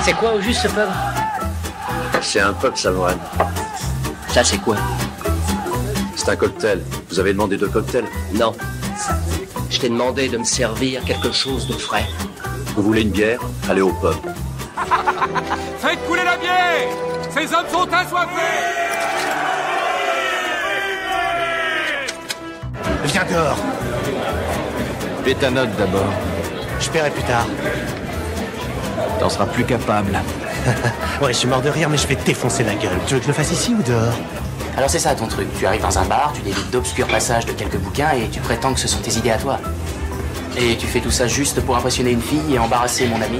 C'est quoi au juste ce pub? C'est un pub Savoine. Ça c'est quoi? C'est un cocktail. Vous avez demandé 2 cocktails? Non. Je t'ai demandé de me servir quelque chose de frais. Vous voulez une bière? Allez au pub. Faites couler la bière! Ces hommes sont assoiffés! Viens dehors. Fais ta note d'abord. Je paierai plus tard. T'en seras plus capable. Ouais, je suis mort de rire, mais je vais te défoncer la gueule. Tu veux que je le fasse ici ou dehors? Alors c'est ça ton truc, tu arrives dans un bar, tu délites d'obscurs passages de quelques bouquins et tu prétends que ce sont tes idées à toi. Et tu fais tout ça juste pour impressionner une fille et embarrasser mon ami?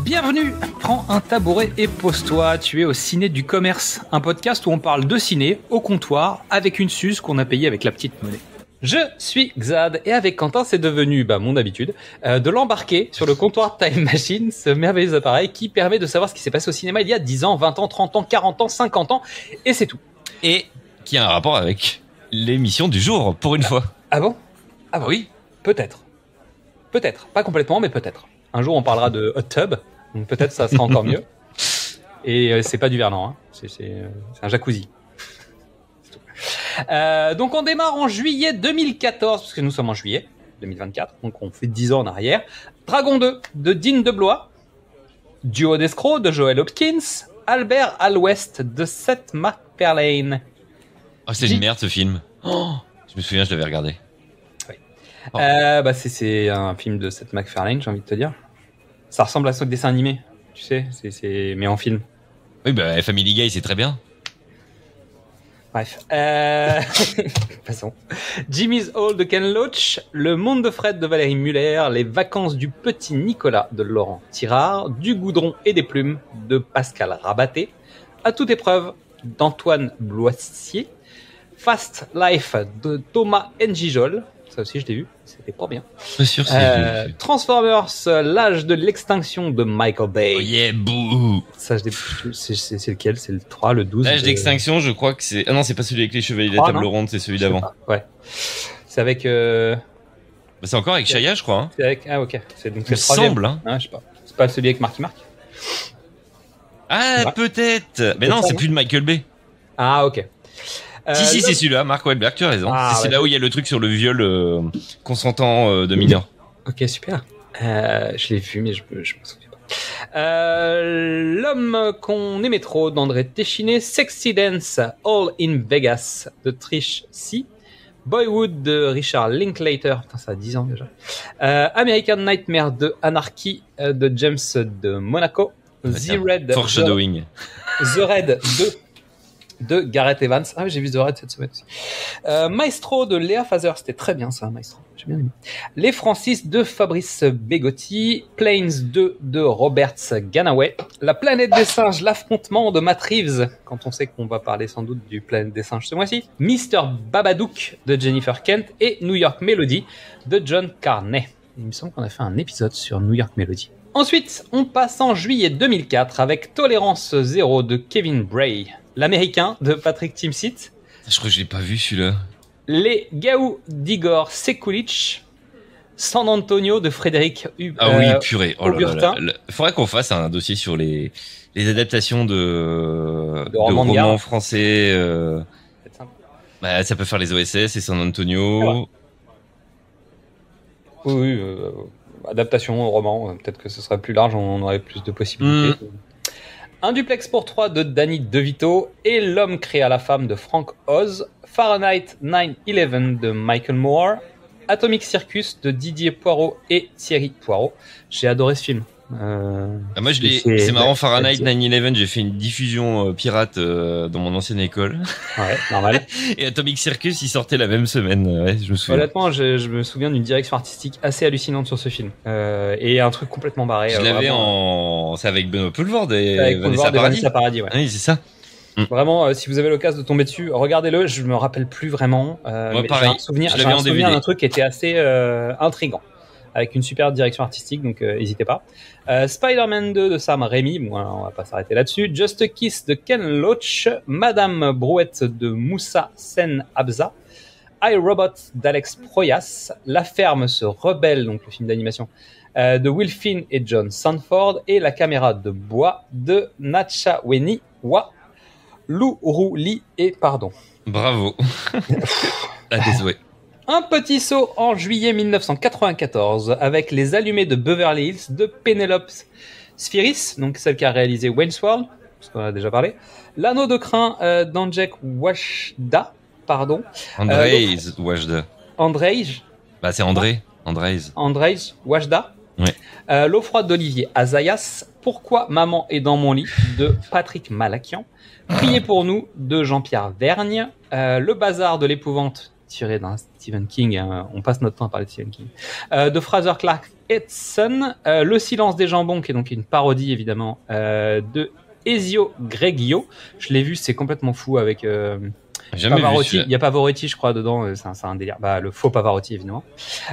Bienvenue, prends un tabouret et pose-toi, tu es au Ciné du Commerce, un podcast où on parle de ciné au comptoir avec une suze qu'on a payée avec la petite monnaie. Je suis Xad et avec Quentin c'est devenu, mon habitude, de l'embarquer sur le comptoir Time Machine, ce merveilleux appareil qui permet de savoir ce qui s'est passé au cinéma il y a 10 ans, 20 ans, 30 ans, 40 ans, 50 ans et c'est tout. Et qui a un rapport avec l'émission du jour, pour une fois. Ah bon? Ah oui, peut-être. Peut-être, pas complètement, mais peut-être. Un jour on parlera de hot tub, donc peut-être ça sera encore mieux. Et c'est pas du Verlan, hein. C'est un jacuzzi. Donc on démarre en juillet 2014, parce que nous sommes en juillet 2024, donc on fait 10 ans en arrière. Dragon 2 de Dean DeBlois, Duo d'escrocs de Joel Hopkins, Albert Alwest de Seth MacFarlane. Oh, c'est une merde ce film. Oh, je me souviens, je l'avais regardé. Oui. Oh. C'est un film de Seth MacFarlane, j'ai envie de te dire. Ça ressemble à ce dessin animé, tu sais, mais en film. Oui, Family Guy, c'est très bien. Bref. Passons. Jimmy's Hall de Ken Loach, Le Monde de Fred de Valérie Muller, Les Vacances du Petit Nicolas de Laurent Tirard, Du Goudron et des Plumes de Pascal Rabaté, À toute épreuve d'Antoine Bloissier, Fast Life de Thomas Njijol, ça aussi je l'ai vu, c'était pas bien. Pas sûr, Transformers, L'âge de l'extinction de Michael Bay. Oh yeah, bouh. Ça, c'est lequel? C'est le 3, le 12? L'âge d'extinction, je crois que c'est... Ah non, c'est pas celui avec les chevaliers de la table ronde, c'est celui d'avant. Ouais. C'est avec... c'est encore avec Shia, je crois. Hein. C'est avec... Ah ok. C'est donc il me semble. Hein. Ah, je sais pas. C'est pas celui avec Marky Mark? Ah, peut-être. Mais non, c'est plus de Michael Bay. Ah ok. Si, c'est celui-là, Mark Wahlberg, tu as raison. C'est là où il y a le truc sur le viol consentant de mineurs. Ok, super. Je l'ai vu, mais je me souviens pas. L'homme qu'on aimait trop d'André Téchiné, Sexy Dance, All in Vegas de Trish C, Boyhood de Richard Linklater, putain ça a 10 ans déjà, American Nightmare de Anarchy de James de Monaco, The Red 2 de Gareth Evans. Ah, j'ai vu The Red cette semaine aussi. Maestro de Léa Fazer, c'était très bien ça, Maestro. J'ai bien aimé. Les Francis de Fabrice Begotti, Planes 2 de Robert Ganaway, La Planète des Singes, l'affrontement de Matt Reeves, quand on sait qu'on va parler sans doute du Planète des Singes ce mois-ci, Mr Babadook de Jennifer Kent et New York Melody de John Carney. Il me semble qu'on a fait un épisode sur New York Melody. Ensuite, on passe en juillet 2004 avec Tolérance Zéro de Kevin Bray, L'Américain de Patrick Timsit. Je crois que je l'ai pas vu celui-là. Les Gaou d'Igor Sekulic, San Antonio de Frédéric Ah oui, purée. Oh là. Faudrait qu'on fasse un dossier sur les adaptations de romans français. Ça peut faire les OSS et San Antonio. Oui, adaptation au roman. Peut-être que ce serait plus large, on aurait plus de possibilités. Un duplex pour 3 de Danny DeVito et L'homme créa la femme de Frank Oz, Fahrenheit 9/11 de Michael Moore, Atomic Circus de Didier Poirot et Thierry Poirot. J'ai adoré ce film. Moi, c'est marrant, Fahrenheit 9/11, j'ai fait une diffusion pirate dans mon ancienne école. Ouais, normal. Et Atomic Circus, il sortait la même semaine. Ouais, je me souviens. Honnêtement, je me souviens d'une direction artistique assez hallucinante sur ce film. Et un truc complètement barré. Je l'avais C'est avec Benoît Poelvoorde et Vanessa Paradis. Ouais. Oui, c'est ça. Vraiment, si vous avez l'occasion de tomber dessus, regardez-le. Je me rappelle plus vraiment. Moi, mais pareil. J'ai un souvenir d'un truc qui était assez intriguant, avec une super direction artistique, donc n'hésitez pas. Spider-Man 2 de Sam Raimi, bon, on va pas s'arrêter là-dessus. Just a Kiss de Ken Loach, Madame Brouette de Moussa Sen Abza, I, Robot d'Alex Proyas, La Ferme se rebelle, donc le film d'animation, de Will Finn et John Sanford, et La caméra de bois de Nachaweni Wa Luruli et pardon. Bravo. Désolé. Un petit saut en juillet 1994 avec Les allumés de Beverly Hills de Penelope Spheris, donc celle qui a réalisé Wayne's World, parce qu'on en a déjà parlé. L'anneau de crin d'Andrzej Wajda, pardon. Andrzej Wajda. Andrzej. Bah c'est André. Andrzej Wajda. Ouais. L'eau froide d'Olivier Azayas. Pourquoi maman est dans mon lit de Patrick Malakian. Priez pour nous de Jean-Pierre Vergne. Le bazar de l'épouvante tiré d'un Stephen King, on passe notre temps à parler de Stephen King, de Fraser Clark Edson, Le silence des jambons, qui est donc une parodie évidemment, de Ezio Greggio. Je l'ai vu, c'est complètement fou avec Pavarotti. Il y a Pavarotti, je crois, dedans, c'est un délire. Bah, le faux Pavarotti, évidemment.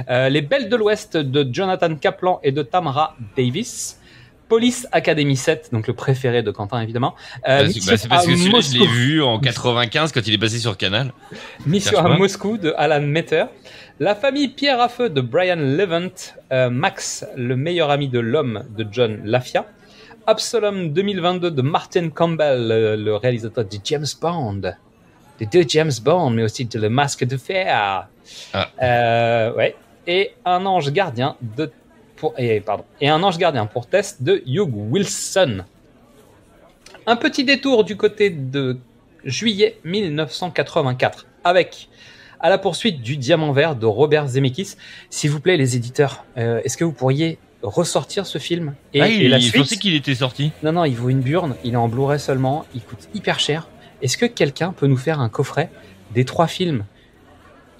Les Belles de l'Ouest de Jonathan Kaplan et de Tamara Davis. Police Academy 7, donc le préféré de Quentin, évidemment. C'est parce que celui-là, je l'ai vu en 95 quand il est passé sur Canal. Mission à Moscou de Alan Metter. La famille Pierre à feu de Brian Levant. Max, le meilleur ami de l'homme de John Lafia. Absalom 2022 de Martin Campbell, le réalisateur de James Bond. Des deux James Bond, mais aussi de Le Masque de Fer. Ouais. Et Un ange gardien et Un ange gardien pour test de Hugh Wilson. Un petit détour du côté de juillet 1984 avec À la poursuite du diamant vert de Robert Zemeckis. S'il vous plaît, les éditeurs, est-ce que vous pourriez ressortir ce film et la suite? Je pensais qu'il était sorti. Non, il vaut une burne. Il est en Blu-ray seulement. Il coûte hyper cher. Est-ce que quelqu'un peut nous faire un coffret des 3 films?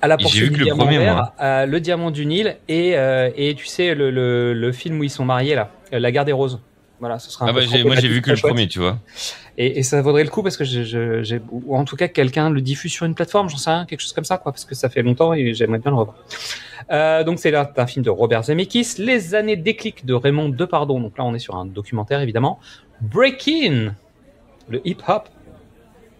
À la poursuite du diamant vert, Le diamant du Nil et tu sais le film où ils sont mariés là, La guerre des roses. Voilà, ce sera un moi j'ai vu que le premier, tu vois. Et ça vaudrait le coup parce que ou en tout cas quelqu'un le diffuse sur une plateforme, j'en sais rien, quelque chose comme ça quoi, parce que ça fait longtemps et j'aimerais bien le revoir. Donc c'est là un film de Robert Zemeckis, Les années déclic de Raymond Depardon. Donc là on est sur un documentaire évidemment. Break-In, le hip-hop,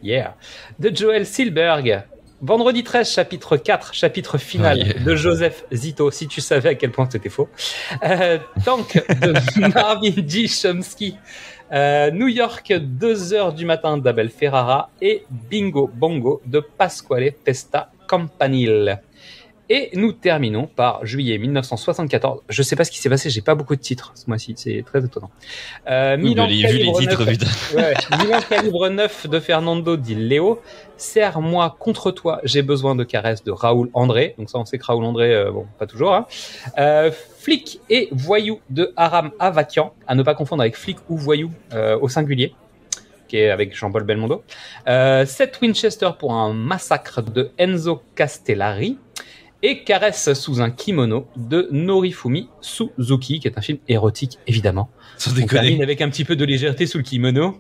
de Joel Silberg. Vendredi 13, chapitre 4, chapitre final de Joseph Zito, si tu savais à quel point c'était faux. Tank de Marvin G. Chomsky. New York, 2h du matin d'Abel Ferrara. Et Bingo Bongo de Pasquale Testa Campanile. Et nous terminons par juillet 1974. Je sais pas ce qui s'est passé, j'ai pas beaucoup de titres ce mois-ci, c'est très étonnant. Milan calibre 9 de Fernando Di Leo. Serre-moi contre toi, j'ai besoin de caresses de Raoul André. Donc ça on sait que Raoul André, bon pas toujours. Hein. Flic et voyou de Aram Avakian, à ne pas confondre avec flic ou voyou au singulier, qui est avec Jean-Paul Belmondo. 7 Winchester pour un massacre de Enzo Castellari. Et Caresse sous un kimono de Norifumi Suzuki, qui est un film érotique, évidemment. Sans déconner. On termine avec un petit peu de légèreté sous le kimono.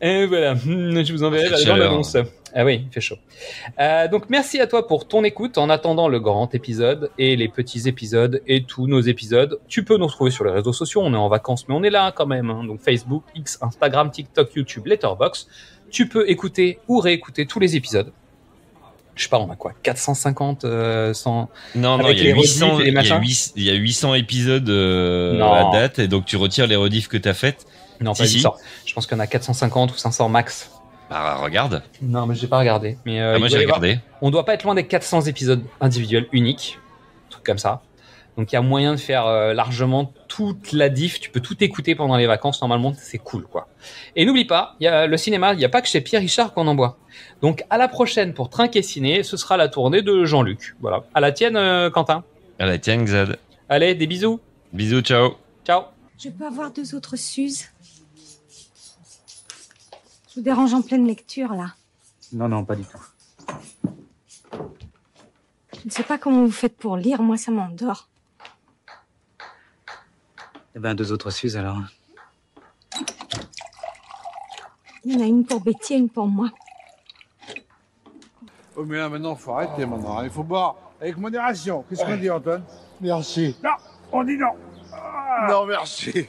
Et voilà, je vous enverrai la bande-annonce. Ah oui, il fait chaud. Donc merci à toi pour ton écoute. En attendant le grand épisode et les petits épisodes et tous nos épisodes, tu peux nous retrouver sur les réseaux sociaux. On est en vacances, mais on est là quand même. Hein. Donc Facebook, X, Instagram, TikTok, YouTube, Letterboxd. Tu peux écouter ou réécouter tous les épisodes. Je sais pas, on a quoi, 450 100 Non, il y a 800, il y a 800 épisodes à date, et donc tu retires les rediffs que t'as faites. Non, pas 800. Je pense qu'il y en a 450 ou 500 max. Bah, regarde. Non, mais j'ai pas regardé. Mais moi, j'ai regardé. On doit pas être loin des 400 épisodes individuels uniques, un truc comme ça. Donc, il y a moyen de faire largement toute la diff. Tu peux tout écouter pendant les vacances. Normalement, c'est cool, quoi. Et n'oublie pas, il y a le cinéma. Il n'y a pas que chez Pierre Richard qu'on en boit. Donc, à la prochaine pour Trinquer Ciné, ce sera la tournée de Jean-Luc. Voilà. À la tienne, Quentin. À la tienne, Xad. Allez, des bisous. Bisous, ciao. Ciao. Je peux avoir 2 autres Suzes? Je vous dérange en pleine lecture, là? Non, pas du tout. Je ne sais pas comment vous faites pour lire. Moi, ça m'endort. Eh ben, 2 autres Suzes, alors. Il y en a une pour Betty et une pour moi. Oh, mais là, maintenant, il faut arrêter, maintenant. Il faut boire avec modération. Qu'est-ce qu'on dit, Antoine? Merci. Non, on dit non. Non, merci.